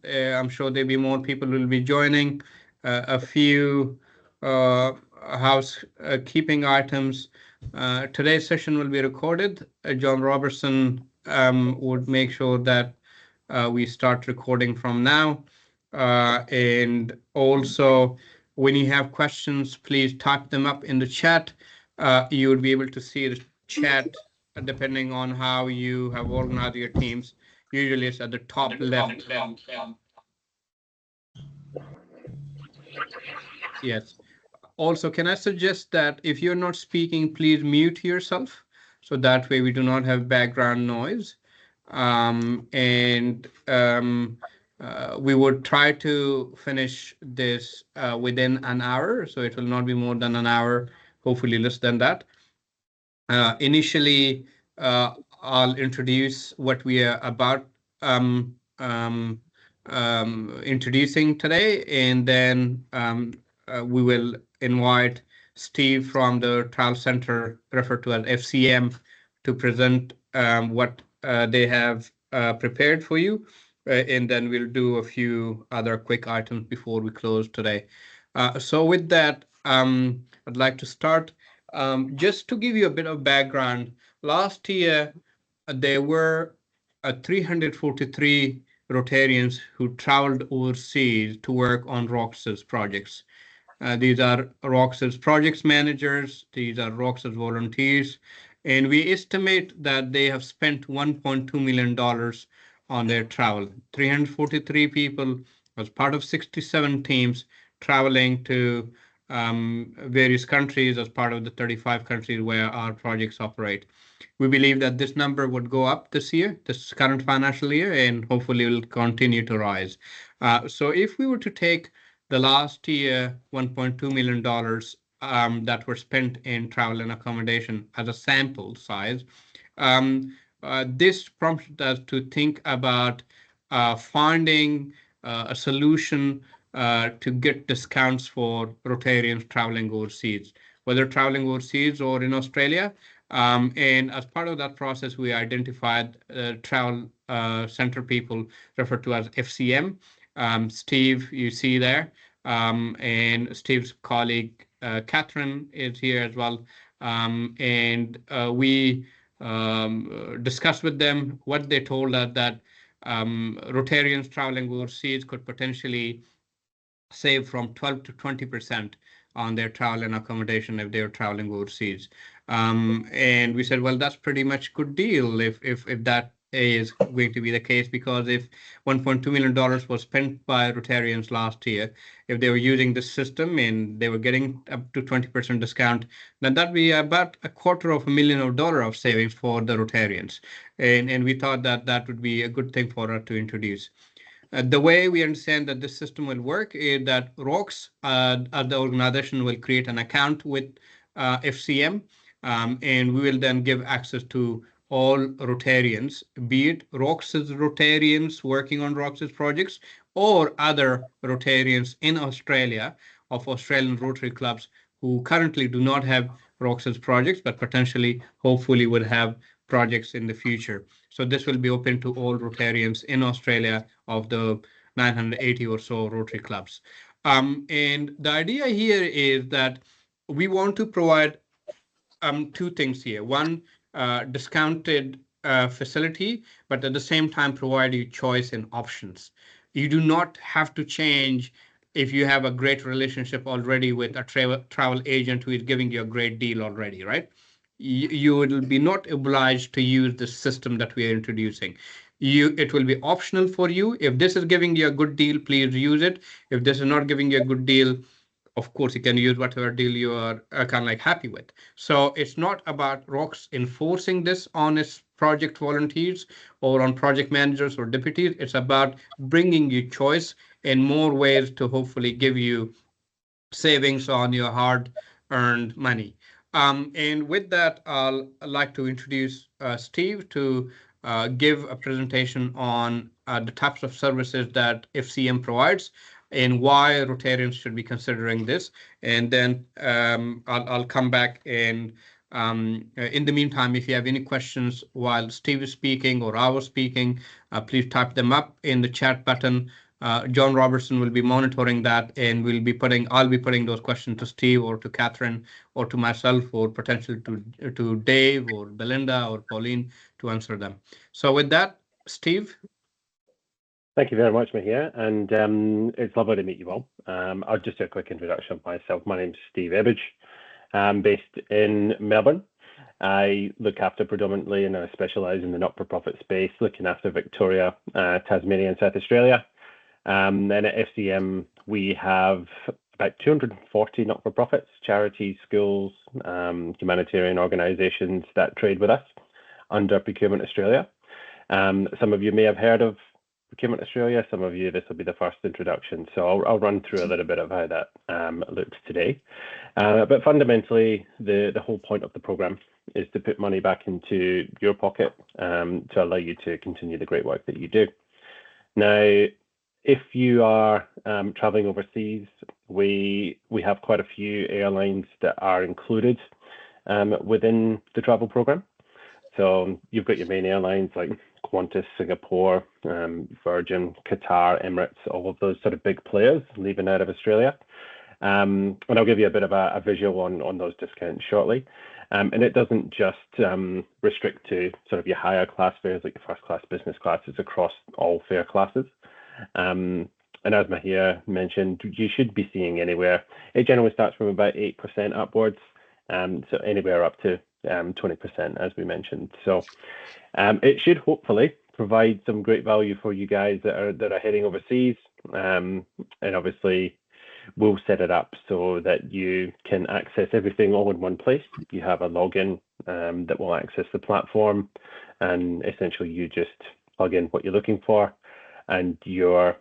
I'm sure there'll be more people will be joining. A few housekeeping items. Today's session will be recorded. John Robertson would make sure that we start recording from now. And also, when you have questions, please type them up in the chat. You will be able to see the chat depending on how you have organized your teams. Usually it's at the top left. Yes. Also, can I suggest that if you're not speaking, please mute yourself so that way we do not have background noise. And we would try to finish this within an hour, so it will not be more than an hour, hopefully less than that. Initially, I'll introduce what we are about introducing today, and then we will invite Steve from the Trial Center, referred to as FCM, to present what they have prepared for you. And then we'll do a few other quick items before we close today. So with that, I'd like to start. Just to give you a bit of background, last year there were 343 Rotarians who traveled overseas to work on RAWCS projects. These are RAWCS projects managers, these are RAWCS volunteers, and we estimate that they have spent $1.2 million on their travel. 343 people as part of 67 teams traveling to various countries as part of the 35 countries where our projects operate. We believe that this number would go up this year, this current financial year, and hopefully will continue to rise. So if we were to take the last year $1.2 million that were spent in travel and accommodation as a sample size, this prompted us to think about finding a solution to get discounts for Rotarians traveling overseas, whether traveling overseas or in Australia. And as part of that process, we identified travel center people referred to as FCM. Steve, you see there, and Steve's colleague Catherine is here as well. And we discussed with them what they told us that Rotarians traveling overseas could potentially save from 12 to 20% on their travel and accommodation if they're traveling overseas. And we said, well, that's pretty much good deal if that is going to be the case, because if $1.2 million was spent by Rotarians last year, if they were using this system and they were getting up to 20% discount, then that'd be about $250,000 of savings for the Rotarians. And we thought that that would be a good thing for us to introduce. The way we understand that this system will work is that RAWCS, the organization, will create an account with FCM, and we will then give access to all Rotarians, be it RAWCS Rotarians working on RAWCS projects or other Rotarians in Australia of Australian Rotary clubs who currently do not have RAWCS projects, but potentially, hopefully, would have projects in the future. So this will be open to all Rotarians in Australia of the 980 or so Rotary clubs. And the idea here is that we want to provide two things here. One, discounted facility, but at the same time provide you choice and options. You do not have to change if you have a great relationship already with a travel agent who is giving you a great deal already, right? You will be not obliged to use the system that we are introducing. It will be optional for you. If this is giving you a good deal, please use it. If this is not giving you a good deal, of course, you can use whatever deal you are kind of like happy with. So it's not about RAWCS enforcing this on its project volunteers or on project managers or deputies. It's about bringing you choice in more ways to hopefully give you savings on your hard-earned money. And with that, I'll like to introduce Steve to give a presentation on the types of services that FCM provides and why Rotarians should be considering this. And then I'll come back and in the meantime, if you have any questions while Steve is speaking or I was speaking, please type them up in the chat button John Robertson will be monitoring that, and I'll be putting those questions to Steve or to Catherine or to myself or potentially to Dave or Belinda or Pauline to answer them. So with that, Steve. Thank you very much, Mahir, and it's lovely to meet you all. I'll just do a quick introduction of myself. My name's Steve Ebbage. I'm based in Melbourne. I look after predominantly and I specialise in the not-for-profit space, looking after Victoria, Tasmania and South Australia. Then at FCM, we have about 240 not-for-profits, charities, schools, humanitarian organisations that trade with us under Procurement Australia. Some of you may have heard of Procurement Australia. Some of you, this will be the first introduction. So I'll run through a little bit of how that looks today. But fundamentally, the whole point of the program is to put money back into your pocket to allow you to continue the great work that you do. Now, if you are traveling overseas, we have quite a few airlines that are included within the travel program. So you've got your main airlines like Qantas, Singapore, Virgin, Qatar, Emirates, all of those sort of big players leaving out of Australia. And I'll give you a bit of a visual on those discounts shortly. And it doesn't just restrict to sort of your higher class fares like your first class, business class. It's across all fare classes. And as Mahir mentioned, you should be seeing anywhere. It generally starts from about 8% upwards, so anywhere up to 20%, as we mentioned. So it should hopefully provide some great value for you guys that are heading overseas. And obviously, we'll set it up so that you can access everything all in one place. You have a login that will access the platform, and essentially you just plug in what you're looking for, and your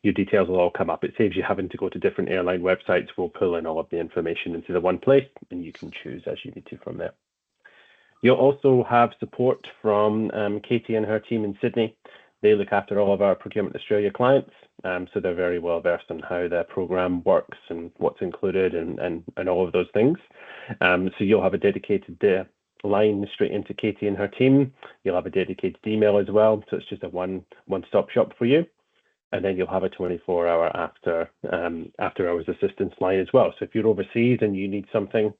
details will all come up. It saves you having to go to different airline websites. We'll pull in all of the information into the one place, and you can choose as you need to from there. You'll also have support from Katie and her team in Sydney. They look after all of our Procurement Australia clients, so they're very well versed on how their program works and what's included and all of those things. So you'll have a dedicated line straight into Katie and her team. You'll have a dedicated email as well, so it's just a one-stop shop for you. And then you'll have a 24-hour after hours assistance line as well. So if you're overseas and you need something,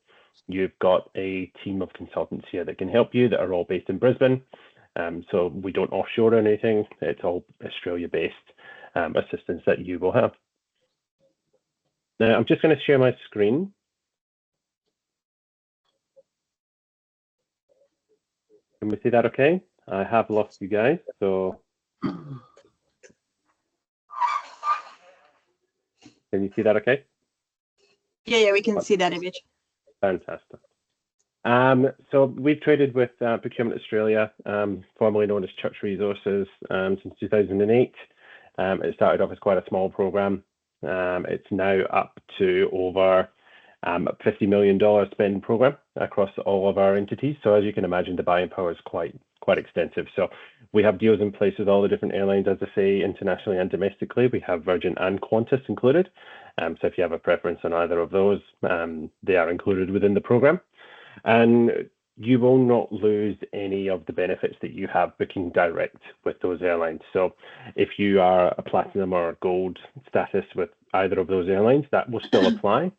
you've got a team of consultants here that can help you that are all based in Brisbane. So we don't offshore or anything. It's all Australia-based assistance that you will have. Now, I'm just going to share my screen. Can we see that okay? I have lost you guys, so. Can you see that okay? Yeah, we can see that image. Fantastic. So we've traded with Procurement Australia, formerly known as Church Resources, since 2008. It started off as quite a small program. It's now up to over $50 million spend program across all of our entities. So as you can imagine, the buying power is quite extensive. So we have deals in place with all the different airlines, as I say, internationally and domestically. We have Virgin and Qantas included. So if you have a preference on either of those, they are included within the program. And you will not lose any of the benefits that you have booking direct with those airlines. So if you are a platinum or a gold status with either of those airlines, that will still apply.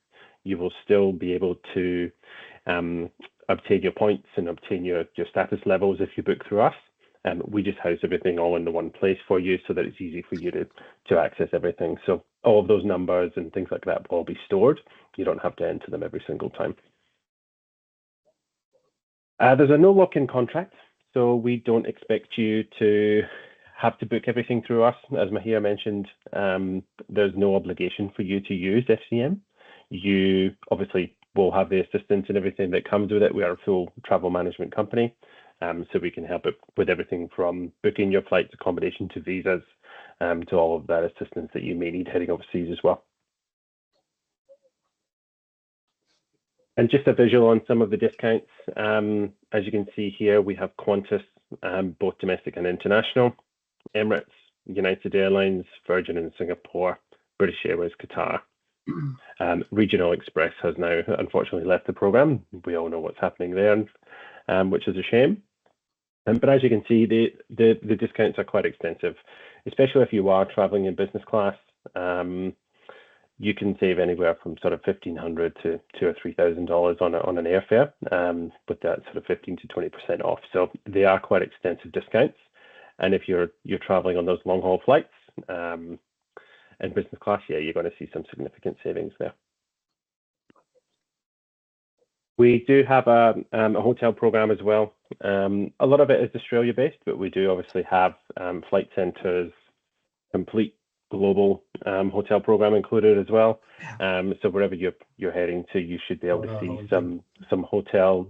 You will still be able to obtain your points and obtain your status levels if you book through us. We just house everything all in the one place for you so that it's easy for you to access everything. So all of those numbers and things like that will all be stored. You don't have to enter them every single time. There's a no lock-in contract, so we don't expect you to have to book everything through us. As Mahir mentioned, there's no obligation for you to use FCM. You obviously will have the assistance and everything that comes with it. We are a full travel management company, so we can help it with everything from booking your flights, accommodation to visas, to all of that assistance that you may need heading overseas as well. And just a visual on some of the discounts. As you can see here, we have Qantas, both domestic and international, Emirates, United Airlines, Virgin in Singapore, British Airways, Qatar. Regional Express has now unfortunately left the program. We all know what's happening there, which is a shame. But as you can see, the discounts are quite extensive, especially if you are traveling in business class. You can save anywhere from sort of $1,500 to $2,000 or $3,000 on an airfare, with that sort of 15 to 20% off. So they are quite extensive discounts. And if you're traveling on those long haul flights in business class, yeah, you're going to see some significant savings there. We do have a hotel program as well. A lot of it is Australia based, but we do obviously have flight centers, complete global hotel program included as well. So wherever you're heading to, you should be able to see some hotel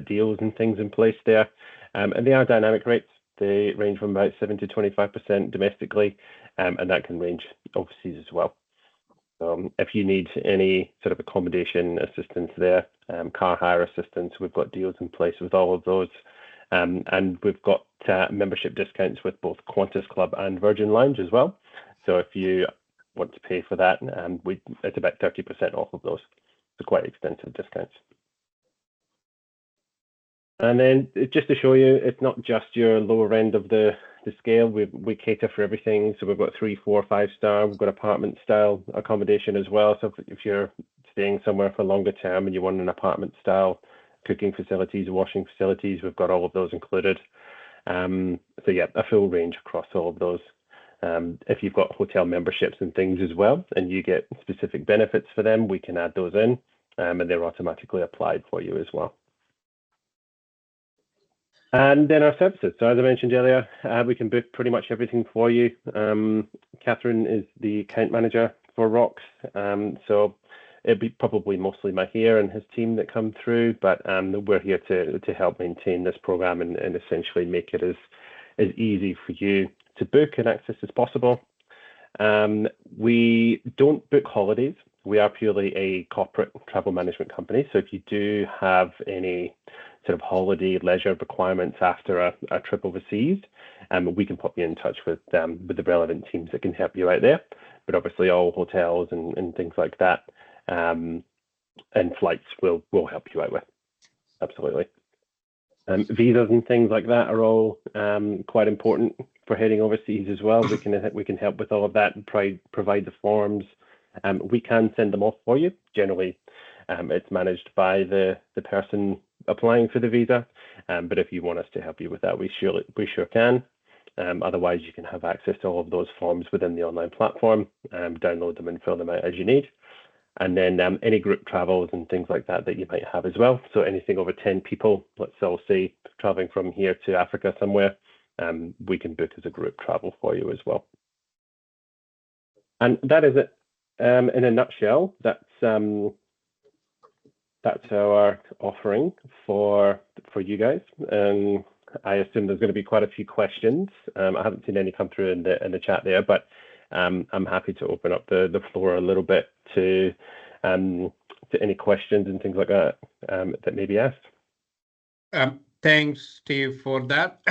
deals and things in place there. And they are dynamic rates. They range from about 7 to 25% domestically, and that can range overseas as well. If you need any sort of accommodation assistance there, car hire assistance, we've got deals in place with all of those. And we've got membership discounts with both Qantas Club and Virgin Lounge as well. So if you want to pay for that, it's about 30% off of those. So quite extensive discounts. And then just to show you, it's not just your lower end of the scale. We cater for everything. So we've got 3, 4, 5-star. We've got apartment style accommodation as well. So if you're staying somewhere for longer term and you want an apartment style cooking facilities, washing facilities, we've got all of those included. So yeah, a full range across all of those. If you've got hotel memberships and things as well, and you get specific benefits for them, we can add those in, and they're automatically applied for you as well. And then our services. So as I mentioned earlier, we can book pretty much everything for you. Catherine is the account manager for RAWCS. So it'd be probably mostly Mahir and his team that come through, but we're here to help maintain this program and essentially make it as easy for you to book and access as possible. We don't book holidays. We are purely a corporate travel management company. So if you do have any sort of holiday leisure requirements after a trip overseas, we can put you in touch with the relevant teams that can help you out there. But obviously all hotels and things like that and flights will help you out with. Absolutely. Visas and things like that are all quite important for heading overseas as well. We can help with all of that and provide the forms. We can send them off for you. Generally, it's managed by the person applying for the visa. But if you want us to help you with that, we sure can. Otherwise, you can have access to all of those forms within the online platform, download them and fill them out as you need. And then any group travels and things like that you might have as well. So anything over 10 people, let's all say traveling from here to Africa somewhere, we can book as a group travel for you as well. And that is it in a nutshell. That's our offering for you guys. I assume there's going to be quite a few questions. I haven't seen any come through in the chat there, but I'm happy to open up the floor a little bit to any questions and things like that that may be asked. Thanks, Steve, for that.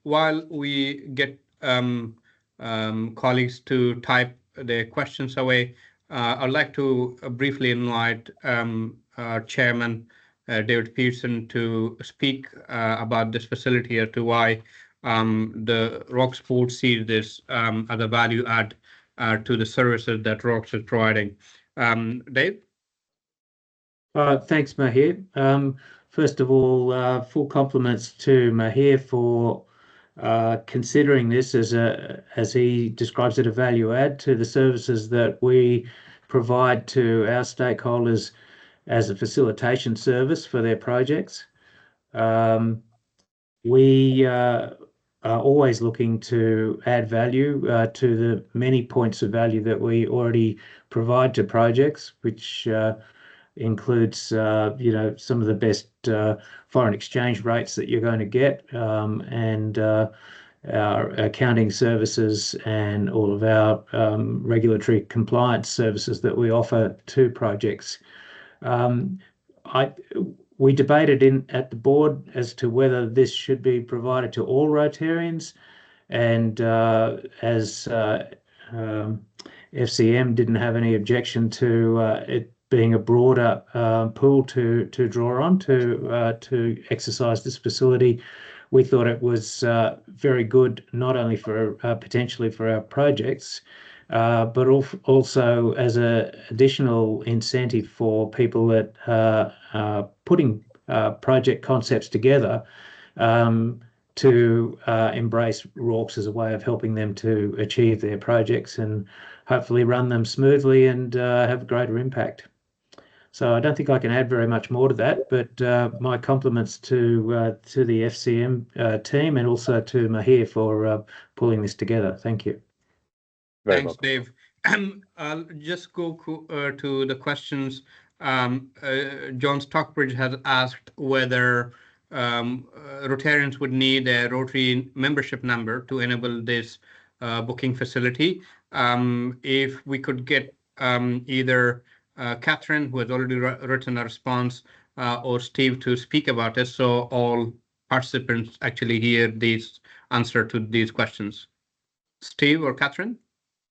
While we get colleagues to type their questions away, I'd like to briefly invite our chairman, David Pearson, to speak about this facility as to why the RAWCS board sees this as a value add to the services that RAWCS is providing. Dave? Thanks, Mahir. First of all, full compliments to Mahir for considering this as he describes it, a value add to the services that we provide to our stakeholders as a facilitation service for their projects. We are always looking to add value to the many points of value that we already provide to projects, which includes some of the best foreign exchange rates that you're going to get, and our accounting services and all of our regulatory compliance services that we offer to projects. We debated at the board as to whether this should be provided to all Rotarians, and as FCM didn't have any objection to it being a broader pool to draw on to exercise this facility, we thought it was very good, not only for potentially for our projects, but also as an additional incentive for people that are putting project concepts together, to embrace RAWCS as a way of helping them to achieve their projects and hopefully run them smoothly and have a greater impact. So I don't think I can add very much more to that, but my compliments to the FCM team and also to Mahir for pulling this together. Thank you. Very Thanks, welcome. Dave. I'll just go to the questions. John Stockbridge has asked whether Rotarians would need a Rotary membership number to enable this booking facility. If we could get either Catherine, who has already written a response, or Steve to speak about it, so all participants actually hear these answer to these questions. Steve or Catherine?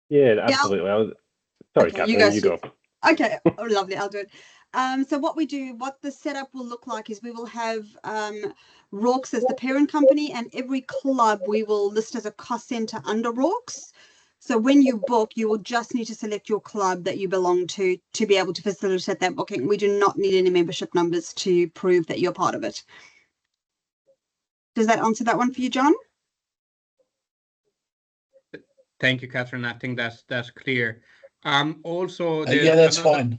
Yeah, absolutely. Sorry, Okay, Catherine, you go. Okay, oh, lovely. I'll do it. So what the setup will look like is we will have RAWCS as the parent company, and every club we will list as a cost center under RAWCS. So when you book, you will just need to select your club that you belong to be able to facilitate that booking. We do not need any membership numbers to prove that you're part of it. Does that answer that one for you, John? Thank you, Catherine. I think that's clear. Also, yeah, that's fine.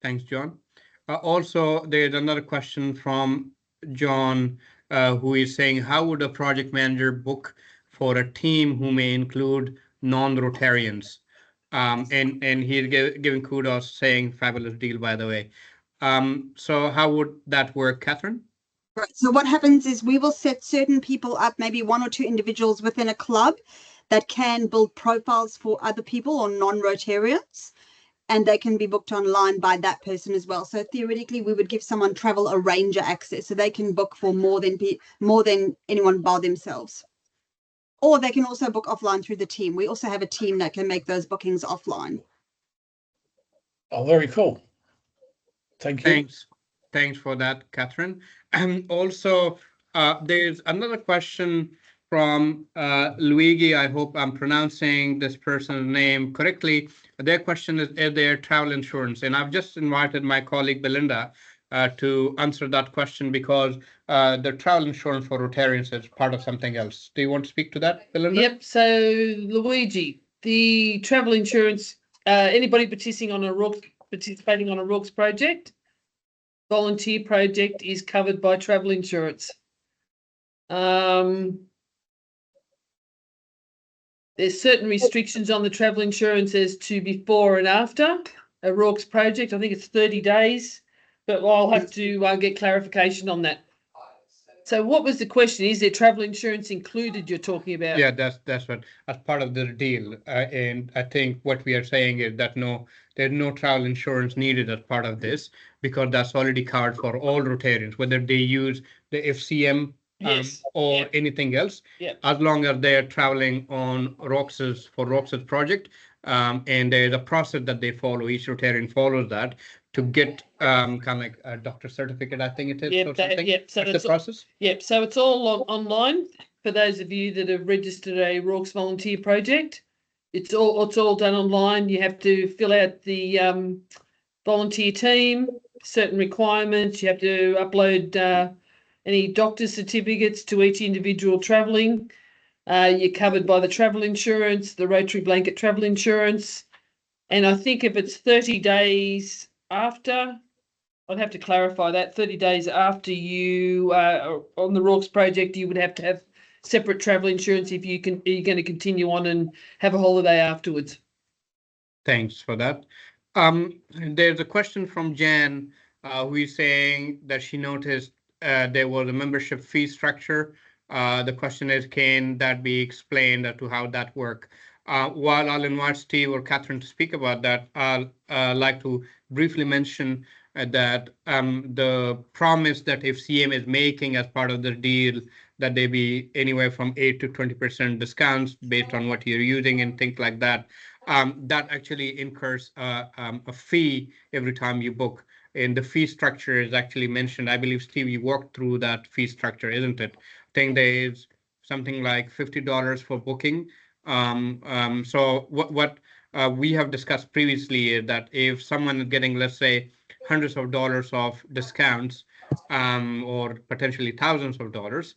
Thanks, John. Also, there's another question from John, who is saying, how would a project manager book for a team who may include non-Rotarians? And he's giving kudos, saying fabulous deal, by the way. So how would that work, Catherine? Right. So what happens is we will set certain people up, maybe one or two individuals within a club that can build profiles for other people or non-Rotarians, and they can be booked online by that person as well. So theoretically, we would give someone travel arranger access, so they can book for more than anyone by themselves. Or they can also book offline through the team. We also have a team that can make those bookings offline. Oh, very cool. Thank you. Thanks for that, Catherine. And also, there's another question from Luigi. I hope I'm pronouncing this person's name correctly. Their question is their travel insurance. And I've just invited my colleague Belinda to answer that question, because the travel insurance for Rotarians is part of something else. Do you want to speak to that, Belinda? Yep. So, Luigi, the travel insurance, anybody participating on a RAWCS project, volunteer project, is covered by travel insurance. There's certain restrictions on the travel insurance as to before and after a RAWCS project. I think it's 30 days, but I'll have to get clarification on that. So what was the question? Is there travel insurance included you're talking about? Yeah, that's what, as part of the deal. And I think what we are saying is that there's no travel insurance needed as part of this, because that's already covered for all Rotarians, whether they use the FCM or anything else, as long as they're traveling on RAWCS project. And there's a process that they follow. Each Rotarian follows that to get kind of like a doctor certificate, I think it is. So that's the process. Yep. So it's all online for those of you that have registered a RAWCS volunteer project. It's all done online. You have to fill out the volunteer team, certain requirements. You have to upload any doctor's certificates to each individual travelling. You're covered by the travel insurance, the Rotary blanket travel insurance. And I think if it's 30 days after, I'd have to clarify that, 30 days after you are on the RAWCS project, you would have to have separate travel insurance if you're going to continue on and have a holiday afterwards. Thanks for that. There's a question from Jan, who is saying that she noticed there was a membership fee structure. The question is, can that be explained as to how that works? While I'll invite Steve or Catherine to speak about that, I'll like to briefly mention that the promise that FCM is making as part of the deal, that they be anywhere from 8 to 20% discounts based on what you're using and things like that, that actually incurs a fee every time you book. and the fee structure is actually mentioned. I believe, Steve, you walked through that fee structure, isn't it? I think there is something like $50 for booking. So what we have discussed previously is that if someone is getting, let's say, hundreds of dollars of discounts, or potentially thousands of dollars,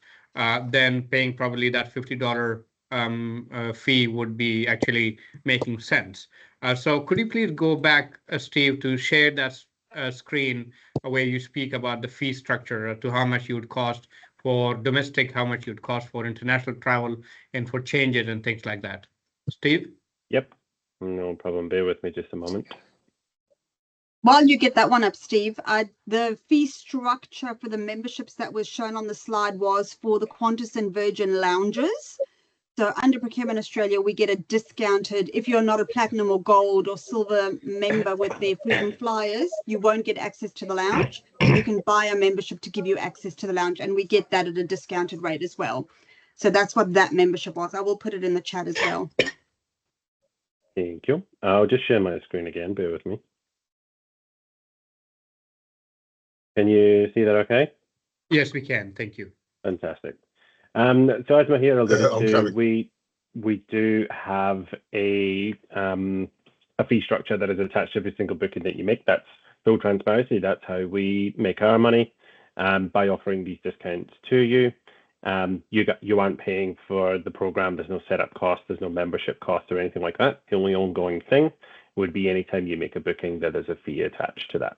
then paying probably that $50 fee would be actually making sense. So could you please go back, Steve, to share that screen where you speak about the fee structure to how much you would cost for domestic, how much you would cost for international travel, and for changes and things like that. Steve? Yep, no problem. Bear with me just a moment. While you get that one up, Steve, the fee structure for the memberships that was shown on the slide was for the Qantas and Virgin lounges. So under Procurement Australia, we get a discounted, if you're not a platinum or gold or silver member with their frequent flyers, you won't get access to the lounge. You can buy a membership to give you access to the lounge, and we get that at a discounted rate as well. So that's what that membership was. I will put it in the chat as well. Thank you. I'll just share my screen again. Bear with me. Can you see that okay? Yes, we can. Thank you. Fantastic. So as Mahir alluded to, we do have a fee structure that is attached to every single booking that you make. That's full transparency. That's how we make our money by offering these discounts to you. You aren't paying for the program. There's no setup cost. There's no membership cost or anything like that. The only ongoing thing would be anytime you make a booking that there's a fee attached to that.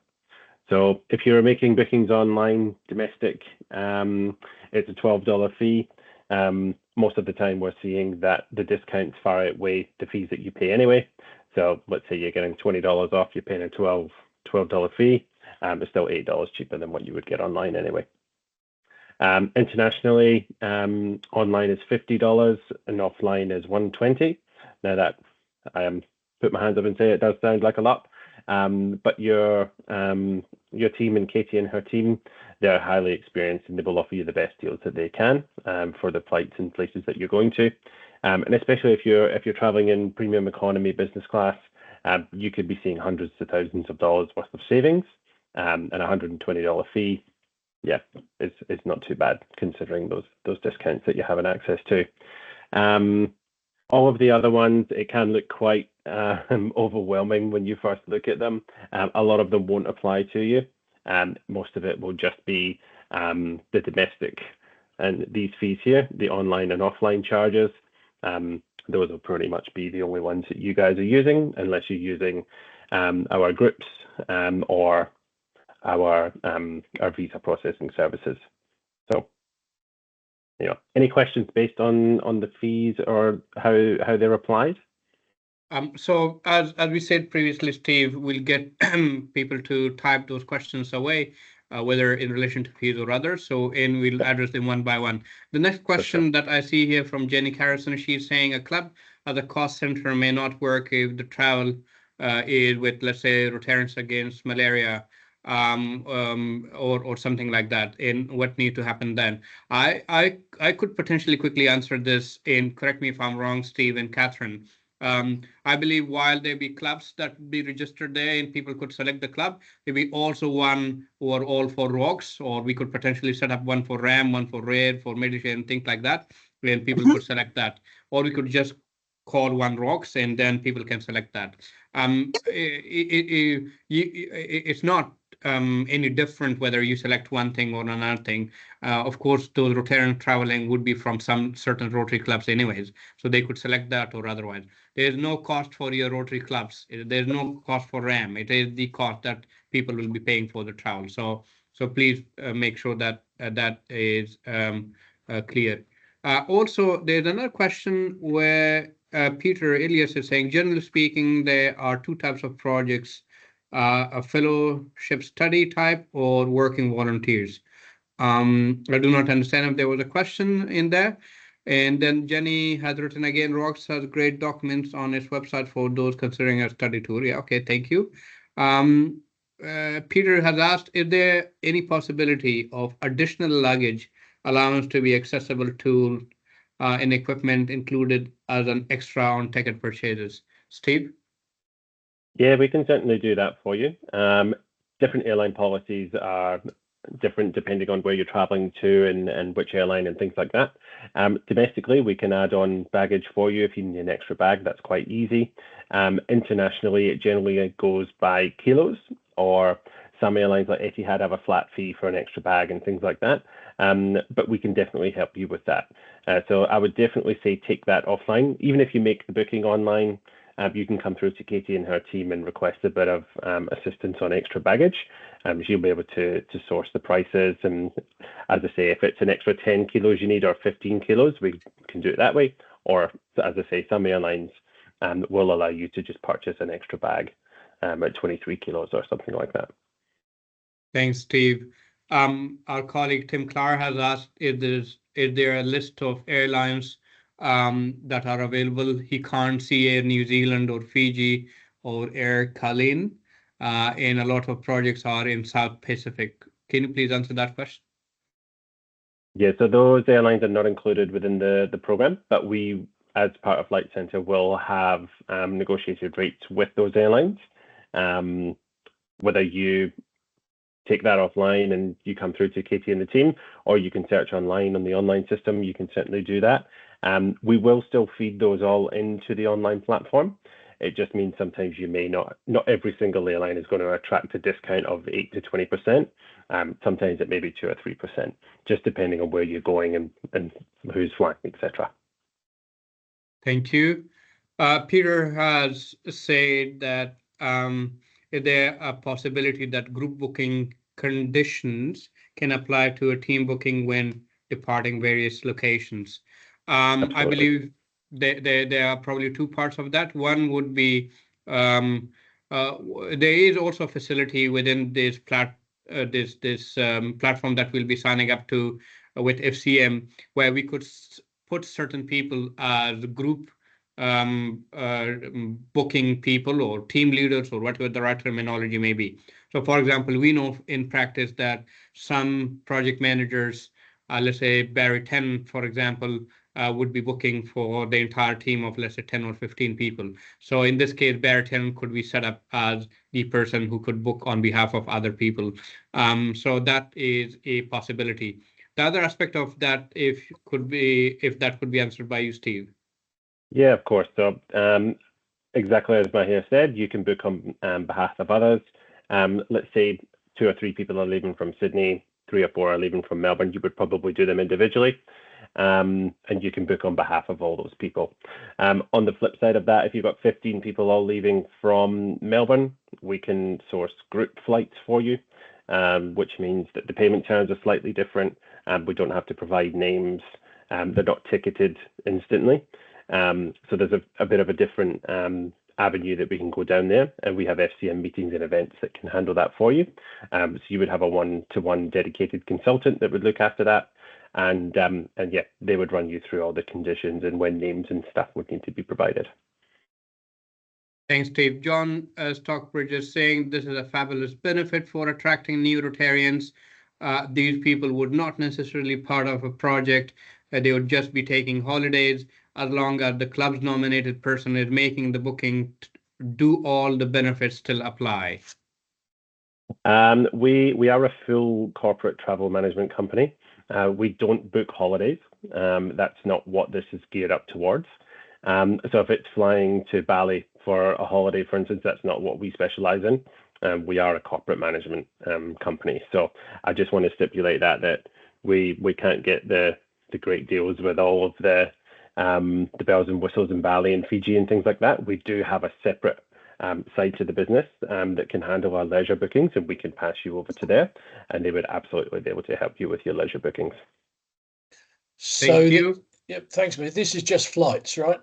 So if you're making bookings online, domestic, it's a $12 fee. Most of the time we're seeing that the discounts far outweigh the fees that you pay anyway. So let's say you're getting $20 off, you're paying a $12 fee. It's still $8 cheaper than what you would get online anyway. Internationally, online is $50 and offline is $120. Now that I put my hands up and say it does sound like a lot. But your team and Katie and her team, they're highly experienced and they will offer you the best deals that they can for the flights and places that you're going to. And especially if you're traveling in premium economy business class, you could be seeing hundreds to thousands of dollars worth of savings, and a $120 fee. Yeah, it's not too bad considering those discounts that you're having access to. All of the other ones, it can look quite overwhelming when you first look at them. A lot of them won't apply to you. Most of it will just be the domestic and these fees here, the online and offline charges. Those will pretty much be the only ones that you guys are using, unless you're using our groups or our visa processing services. So, any questions based on the fees or how they're applied? So as we said previously, Steve, we'll get people to type those questions away, whether in relation to fees or others. And we'll address them one by one. The next question that I see here from Jenny Carrison, she's saying a club as a cost center may not work if the travel is with, let's say, Rotarians Against Malaria, or something like that, and what need to happen then. I could potentially quickly answer this, and correct me if I'm wrong, Steve and Catherine. I believe while there be clubs that be registered there and people could select the club, there be also one or all for RAWCS, or we could potentially set up one for RAM, one for RAID, for Medishare and things like that, and people could select that. Or we could just call one RAWCS and then people can select that. It's not any different whether you select one thing or another thing. Of course, those Rotarian traveling would be from some certain Rotary clubs anyways, so they could select that or otherwise. There is no cost for your Rotary clubs. There's no cost for RAM. It is the cost that people will be paying for the travel. So please make sure that that is clear. Also, there's another question where Peter Elias is saying, generally speaking, there are two types of projects, a fellowship study type or working volunteers. I do not understand if there was a question in there. And then Jenny has written again, RAWCS has great documents on its website for those considering a study tour. Yeah, okay, thank you. Peter has asked, is there any possibility of additional luggage allowance to be accessible to and equipment included as an extra on ticket purchases? Steve? Yeah, we can certainly do that for you. different airline policies are different depending on where you're traveling to and which airline and things like that. Domestically, we can add on baggage for you if you need an extra bag. That's quite easy. Internationally, it generally goes by kilos, or some airlines like Etihad have a flat fee for an extra bag and things like that. But we can definitely help you with that. So I would definitely say take that offline. Even if you make the booking online, you can come through to Katie and her team and request a bit of assistance on extra baggage. She'll be able to source the prices. And as I say, if it's an extra 10 kilos you need or 15 kilos, we can do it that way. Or as I say, some airlines will allow you to just purchase an extra bag at 23 kilos or something like that. Thanks, Steve. Our colleague Tim Clark has asked is there a list of airlines that are available? He can't see Air New Zealand or Fiji or Air Kalin, and a lot of projects are in South Pacific. Can you please answer that question? Yeah, so those airlines are not included within the program, but we, as part of Flight Centre, will have negotiated rates with those airlines. Whether you take that offline and you come through to Katie and the team, or you can search online on the online system, you can certainly do that. We will still feed those all into the online platform. It just means sometimes you may not every single airline is going to attract a discount of 8 to 20%. Sometimes it may be 2 or 3%, just depending on where you're going and who's flying, etc. Thank you. Peter has said that is there a possibility that group booking conditions can apply to a team booking when departing various locations? I believe there are probably two parts of that. One would be there is also a facility within this platform that we'll be signing up to with FCM, where we could put certain people as group booking people or team leaders or whatever the right terminology may be. So, for example, we know in practice that some project managers, let's say Barry 10, for example, would be booking for the entire team of, let's say, 10 or 15 people. So in this case, Barry 10 could be set up as the person who could book on behalf of other people. So that is a possibility. The other aspect of that, if that could be answered by you, Steve. Yeah, of course. So exactly as Mahir said, you can book on behalf of others. Let's say 2 or 3 people are leaving from Sydney, 3 or 4 are leaving from Melbourne. You would probably do them individually, and you can book on behalf of all those people. On the flip side of that, if you've got 15 people all leaving from Melbourne, we can source group flights for you, which means that the payment terms are slightly different. We don't have to provide names. They're not ticketed instantly. So there's a bit of a different avenue that we can go down there, and we have FCM meetings and events that can handle that for you. So you would have a one-to-one dedicated consultant that would look after that, and yeah, they would run you through all the conditions and when names and stuff would need to be provided. Thanks, Steve. John Stockbridge is saying this is a fabulous benefit for attracting new Rotarians. These people would not necessarily be part of a project. They would just be taking holidays. As long as the club's nominated person is making the booking, do all the benefits still apply? We are a full corporate travel management company. We don't book holidays. That's not what this is geared up towards. So if it's flying to Bali for a holiday, for instance, that's not what we specialize in. We are a corporate management company. So I just want to stipulate that we can't get the great deals with all of the bells and whistles in Bali and Fiji and things like that. We do have a separate side to the business that can handle our leisure bookings, and we can pass you over to there, and they would absolutely be able to help you with your leisure bookings. Thank you. Yep, thanks, mate. This is just flights, right?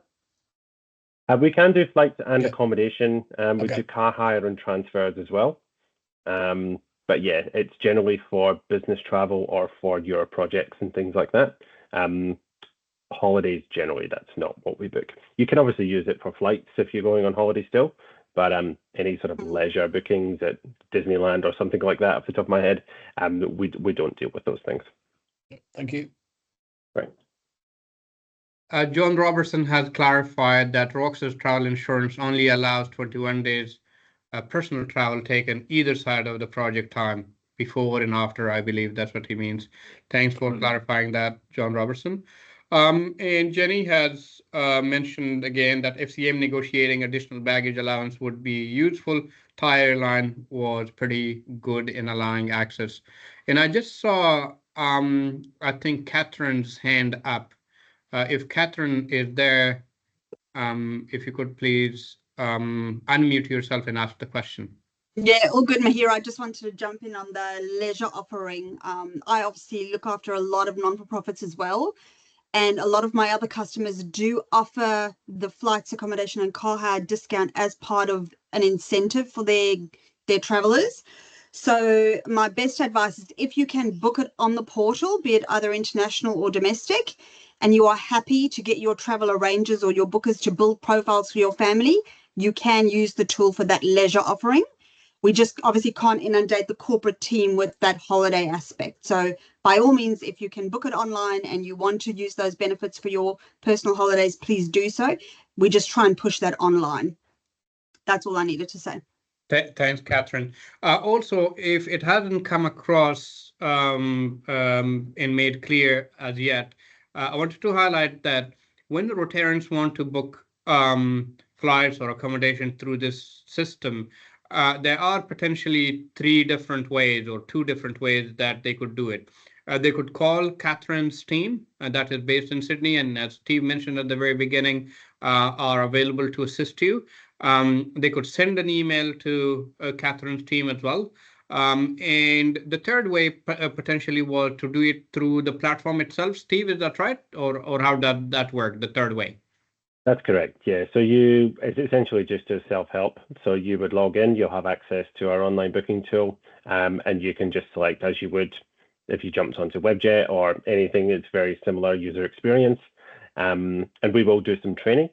We can do flights and Yeah. accommodation. We do car hire and transfers as well. But yeah, it's generally for business travel or for your projects and things like that. Holidays, generally, that's not what we book. You can obviously use it for flights if you're going on holiday still, but any sort of leisure bookings at Disneyland or something like that, off the top of my head, we don't deal with those things. Thank you. Right. John Robertson has clarified that RAWCS travel insurance only allows 21 days personal travel taken either side of the project time, before and after. I believe that's what he means. Thanks for clarifying that, John Robertson. And Jenny has mentioned again that FCM negotiating additional baggage allowance would be useful. Thai airline was pretty good in allowing access. And I just saw, I think, Catherine's hand up. If Catherine is there, if you could please unmute yourself and ask the question. Yeah, all good, Mahir. I just wanted to jump in on the leisure offering. I obviously look after a lot of non-for-profits as well, and a lot of my other customers do offer the flights, accommodation, and car hire discount as part of an incentive for their travelers. So my best advice is if you can book it on the portal, be it either international or domestic, and you are happy to get your travel arrangers or your bookers to build profiles for your family, you can use the tool for that leisure offering. We just obviously can't inundate the corporate team with that holiday aspect. So by all means, if you can book it online and you want to use those benefits for your personal holidays, please do so. We just try and push that online. That's all I needed to say. Thanks, Catherine. Also, if it hasn't come across and made clear as yet, I wanted to highlight that when the Rotarians want to book flights or accommodation through this system, there are potentially 3 different ways or 2 different ways that they could do it. They could call Catherine's team, that is based in Sydney, and as Steve mentioned at the very beginning, are available to assist you. They could send an email to Catherine's team as well. And the third way potentially was to do it through the platform itself. Steve, is that right? Or how does that work, the third way? That's correct, yeah. So it's essentially just a self-help. So you would log in, you'll have access to our online booking tool, and you can just select as you would if you jumped onto Webjet or anything. It's very similar user experience. And we will do some training.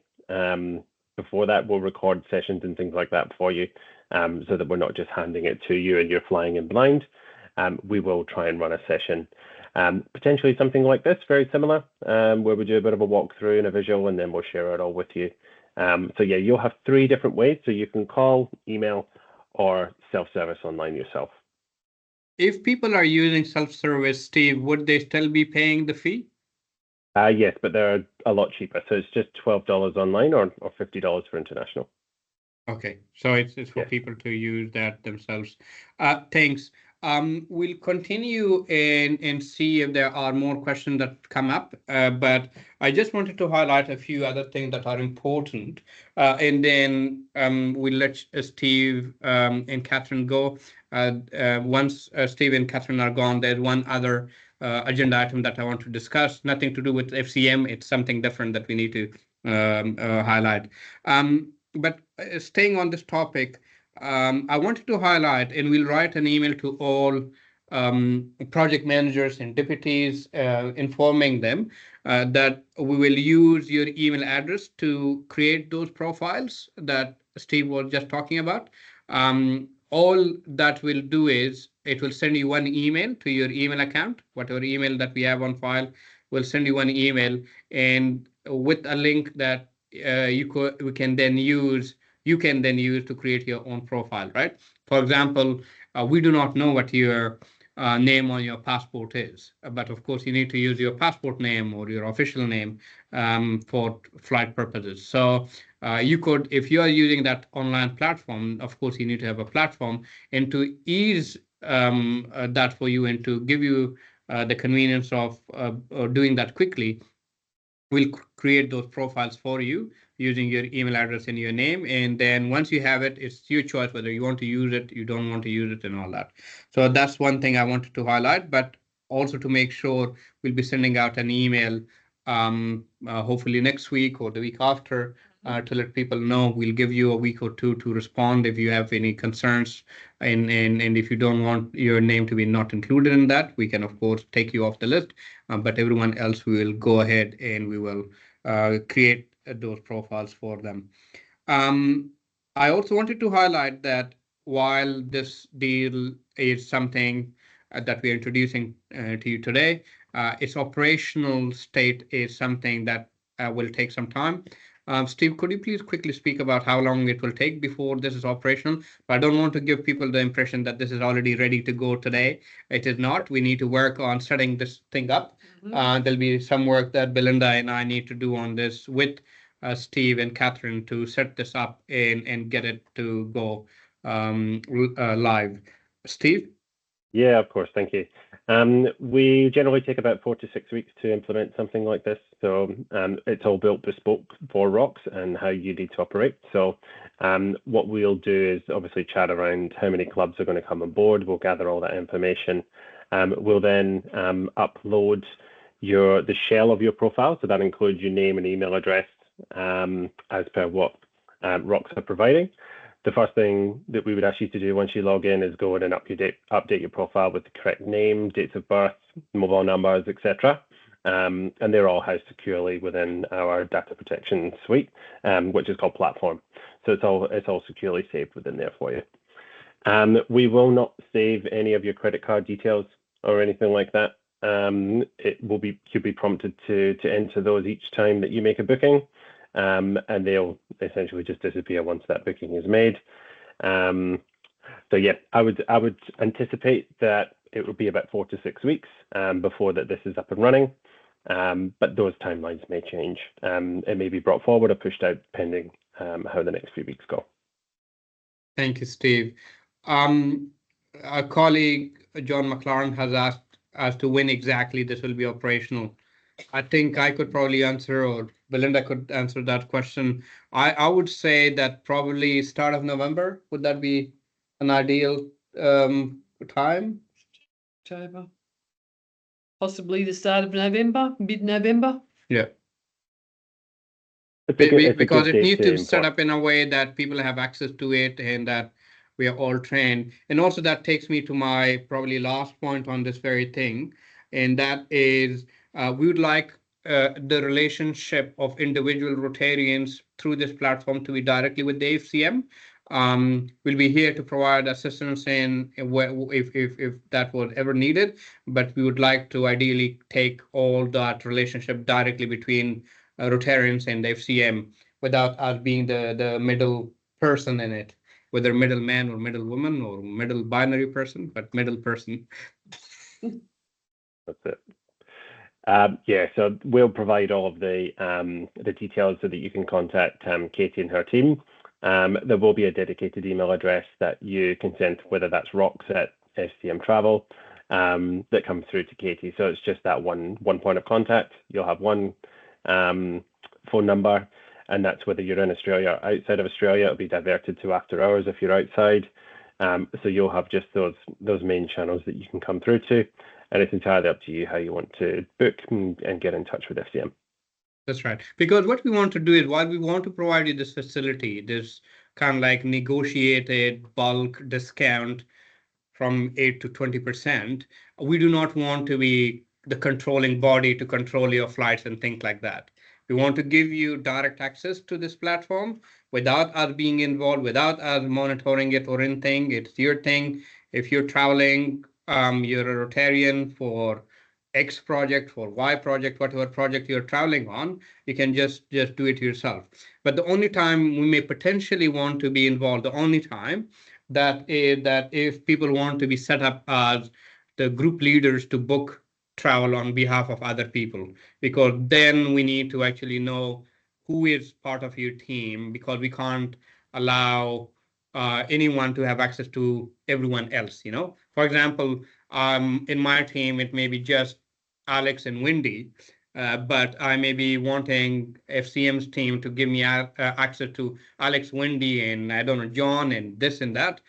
Before that, we'll record sessions and things like that for you, so that we're not just handing it to you and you're flying in blind. We will try and run a session. Potentially something like this, very similar, where we do a bit of a walkthrough and a visual, and then we'll share it all with you. So yeah, you'll have 3 different ways. So you can call, email, or self-service online yourself. If people are using self-service, Steve, would they still be paying the fee? Yes, but they're a lot cheaper. So it's just $12 online or $50 for international. Okay, so it's for people to use that themselves. Thanks. We'll continue and see if there are more questions that come up. But I just wanted to highlight a few other things that are important. And then we'll let Steve and Catherine go. Once Steve and Catherine are gone, there's one other agenda item that I want to discuss. Nothing to do with FCM. It's something different that we need to highlight. But staying on this topic, I wanted to highlight, and we'll write an email to all project managers and deputies, informing them that we will use your email address to create those profiles that Steve was just talking about. All that will do is it will send you one email to your email account, whatever email that we have on file, will send you one email, and with a link that you can then use to create your own profile, right? For example, we do not know what your name on your passport is, but of course you need to use your passport name or your official name for flight purposes. So you could, if you are using that online platform, of course you need to have a platform, and to ease that for you and to give you the convenience of doing that quickly, we'll create those profiles for you using your email address and your name. And then once you have it, it's your choice whether you want to use it, you don't want to use it, and all that. So that's one thing I wanted to highlight, but also to make sure we'll be sending out an email hopefully next week or the week after to let people know. We'll give you a week or 2 to respond if you have any concerns, and if you don't want your name to be not included in that, we can of course take you off the list, but everyone else, we will go ahead and we will create those profiles for them. I also wanted to highlight that while this deal is something that we're introducing to you today, its operational state is something that will take some time. Steve, could you please quickly speak about how long it will take before this is operational? I don't want to give people the impression that this is already ready to go today. It is not. We need to work on setting this thing up. There'll be some work that Belinda and I need to do on this with Steve and Catherine to set this up and get it to go live. Steve? Yeah, of course. Thank you. We generally take about 4 to 6 weeks to implement something like this. So it's all built bespoke for RAWCS and how you need to operate. So what we'll do is obviously chat around how many clubs are going to come on board. We'll gather all that information. We'll then upload the shell of your profile. So that includes your name and email address as per what RAWCS are providing. The first thing that we would ask you to do once you log in is go in and update your profile with the correct name, dates of birth, mobile numbers, etc. And they're all housed securely within our data protection suite, which is called Platform. So it's all securely saved within there for you. We will not save any of your credit card details or anything like that. You'll be prompted to enter those each time that you make a booking. And they'll essentially just disappear once that booking is made. So yeah, I would anticipate that it will be about 4 to 6 weeks before this is up and running. But those timelines may change. It may be brought forward or pushed out depending how the next few weeks go. Thank you, Steve. Our colleague John McLaren has asked as to when exactly this will be operational. I think I could probably answer, or Belinda could answer that question. I would say that probably start of November. Would that be an ideal time? October. Possibly the start of November, mid-November. Yeah. Because Because it needs to set up in a way that people have access to it and that we are all trained. And also that takes me to my probably last point on this very thing. And that is we would like the relationship of individual Rotarians through this platform to be directly with the FCM. We'll be here to provide assistance if that was ever needed, but we would like to ideally take all that relationship directly between Rotarians and the FCM without us being the middle person in it, whether middle man or middle woman or middle binary person, but middle person. That's it. Yeah, so we'll provide all of the details so that you can contact Katie and her team. There will be a dedicated email address that you can send, whether that's RAWCS at FCM Travel, that comes through to Katie. So it's just that one point of contact. You'll have one phone number, and that's whether you're in Australia or outside of Australia. It'll be diverted to after hours if you're outside. So you'll have just those main channels that you can come through to. And it's entirely up to you how you want to book and get in touch with FCM. That's right. Because what we want to do is, while we want to provide you this facility, this kind of like negotiated bulk discount from 8 to 20%, we do not want to be the controlling body to control your flights and things like that. We want to give you direct access to this platform without us being involved, without us monitoring it or anything. It's your thing. If you're traveling, you're a Rotarian for X project, for Y project, whatever project you're traveling on, you can just do it yourself. But the only time we may potentially want to be involved, the only time that if people want to be set up as the group leaders to book travel on behalf of other people, because then we need to actually know who is part of your team, because we can't allow anyone to have access to everyone else. For example, in my team, it may be just Alex and Wendy, but I may be wanting FCM's team to give me access to Alex, Wendy, and I don't know, John, and this and that.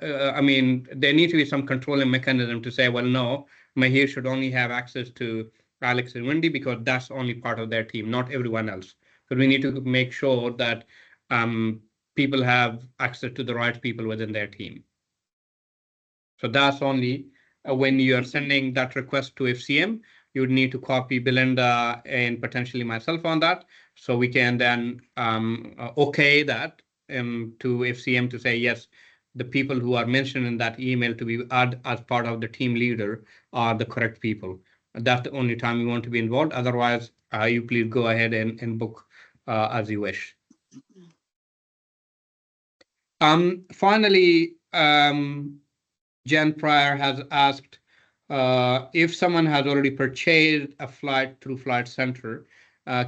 I mean, there needs to be some controlling mechanism to say, well, no, Mahir should only have access to Alex and Wendy because that's only part of their team, not everyone else. But we need to make sure that people have access to the right people within their team. So that's only when you are sending that request to FCM, you would need to copy Belinda and potentially myself on that. So we can then okay that to FCM to say, yes, the people who are mentioned in that email to be added as part of the team leader are the correct people. That's the only time we want to be involved. Otherwise, you please go ahead and book as you wish. Finally, Jen Pryor has asked if someone has already purchased a flight through Flight Centre,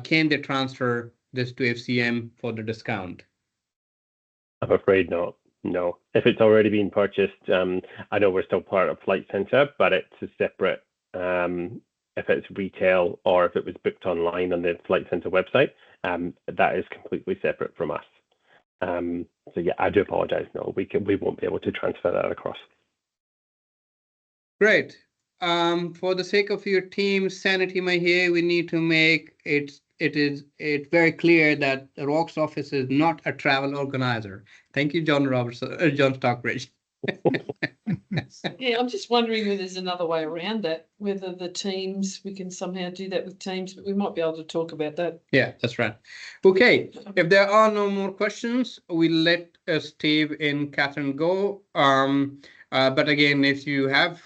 can they transfer this to FCM for the discount? I'm afraid not. No. If it's already been purchased, I know we're still part of Flight Centre, but it's a separate, if it's retail or if it was booked online on the Flight Centre website, that is completely separate from us. So yeah, I do apologise. No, we won't be able to transfer that across. Great. For the sake of your team's sanity, my here, we need to make it very clear that the RAWCS office is not a travel organizer. Thank you, John Stockbridge. Yeah, I'm just wondering whether there's another way around that, whether the teams, we can somehow do that with teams, but we might be able to talk about that. Yeah, that's right. Okay, if there are no more questions, we'll let Steve and Catherine go. But again, if you have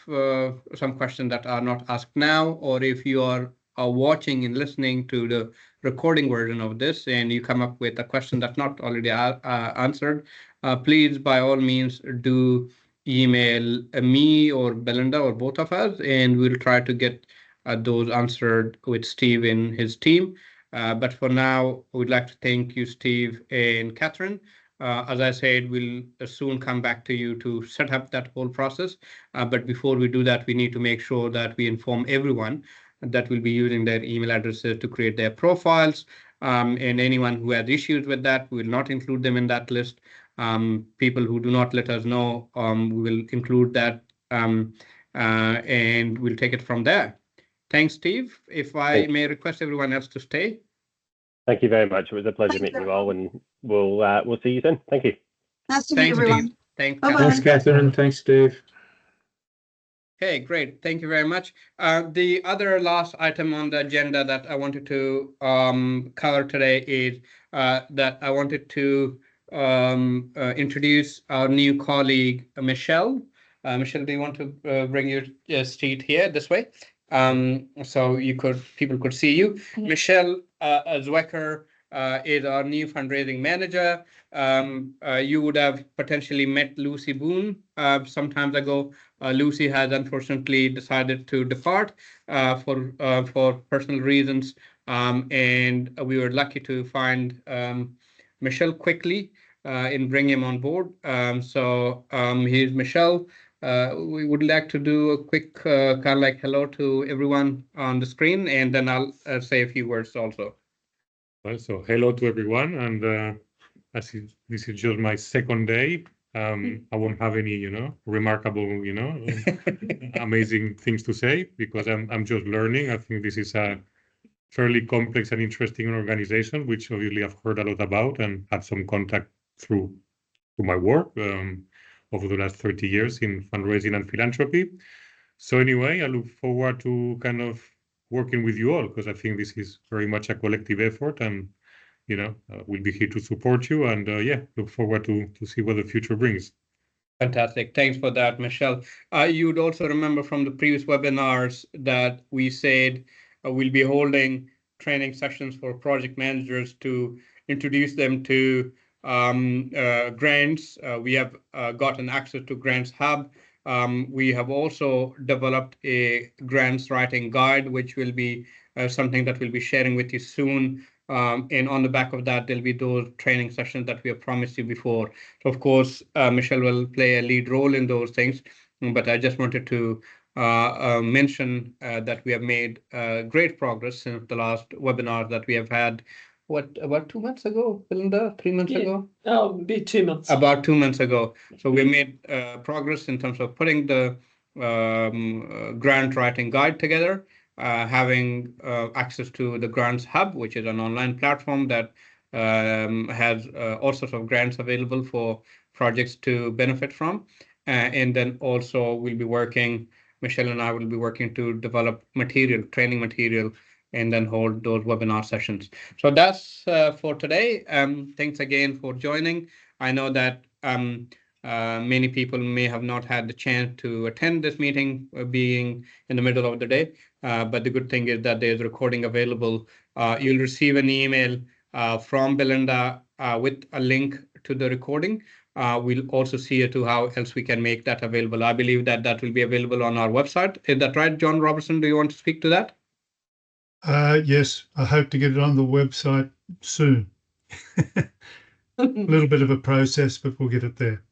some questions that are not asked now, or if you are watching and listening to the recording version of this and you come up with a question that's not already answered, please, by all means, do email me or Belinda or both of us, and we'll try to get those answered with Steve and his team. But for now, we'd like to thank you, Steve and Catherine. As I said, we'll soon come back to you to set up that whole process. But before we do that, we need to make sure that we inform everyone that will be using their email addresses to create their profiles. And anyone who has issues with that, we will not include them in that list. People who do not let us know, we will include that, and we'll take it from there. Thanks, Steve. If I may request everyone else to stay. Thank you very much. It was a pleasure meeting you all, and we'll see you soon. Thank you. Nice to meet everyone. Steve. Thanks, Bye-bye. Thanks, Catherine. Thanks, Steve. Okay, great. Thank you very much. The other last item on the agenda that I wanted to cover today is that I wanted to introduce our new colleague, Michelle. Michelle, do you want to bring your seat here this way? So people could see you. Michelle Zwecker is our new fundraising manager. You would have potentially met Lucy Boone some time ago. Lucy has unfortunately decided to depart for personal reasons, and we were lucky to find Michelle quickly and bring him on board. So here's Michelle. We would like to do a quick kind of like hello to everyone on the screen, and then I'll say a few words also. Well, so hello to everyone, and this is just my second day. I won't have any, remarkable, amazing things to say because I'm just learning. I think this is a fairly complex and interesting organization, which obviously I've heard a lot about and had some contact through my work over the last 30 years in fundraising and philanthropy. So anyway, I look forward to kind of working with you all because I think this is very much a collective effort, and we'll be here to support you, and look forward to see what the future brings. Fantastic. Thanks for that, Michelle. You'd also remember from the previous webinars that we said we'll be holding training sessions for project managers to introduce them to grants. We have gotten access to Grants Hub. We have also developed a grants writing guide, which will be something that we'll be sharing with you soon. And on the back of that, there'll be those training sessions that we have promised you before. So, of course, Michelle will play a lead role in those things. But I just wanted to mention that we have made great progress since the last webinar that we have had. About 2 months ago, Belinda? 3 months ago? Oh, it'd be 2 months. About 2 months ago. So we made progress in terms of putting the grant writing guide together, having access to the Grants Hub, which is an online platform that has all sorts of grants available for projects to benefit from. And then also we'll be working, Michelle and I will be working to develop material, training material, and then hold those webinar sessions. So that's for today. Thanks again for joining. I know that many people may have not had the chance to attend this meeting being in the middle of the day, but the good thing is that there's a recording available. You'll receive an email from Belinda with a link to the recording. We'll also see to how else we can make that available. I believe that that will be available on our website. Is that right, John Robertson? Do you want to speak to that? Yes, I hope to get it on the website soon. A little bit of a process, but we'll get it there.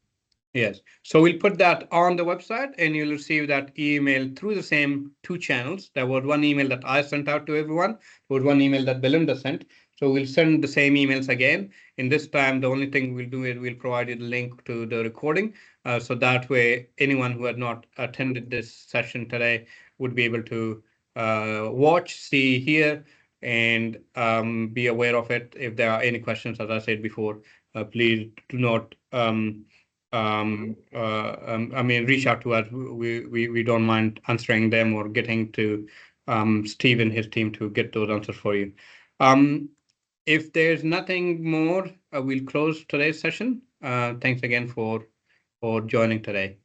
Yes. So we'll put that on the website and you'll receive that email through the same two channels. There was one email that I sent out to everyone. There was one email that Belinda sent. So we'll send the same emails again. In this time, the only thing we'll do is we'll provide you the link to the recording. So that way, anyone who had not attended this session today would be able to watch, see, hear, and be aware of it. If there are any questions, as I said before, please do not reach out to us. We don't mind answering them or getting to Steve and his team to get those answers for you. If there's nothing more, we'll close today's session. Thanks again for joining today.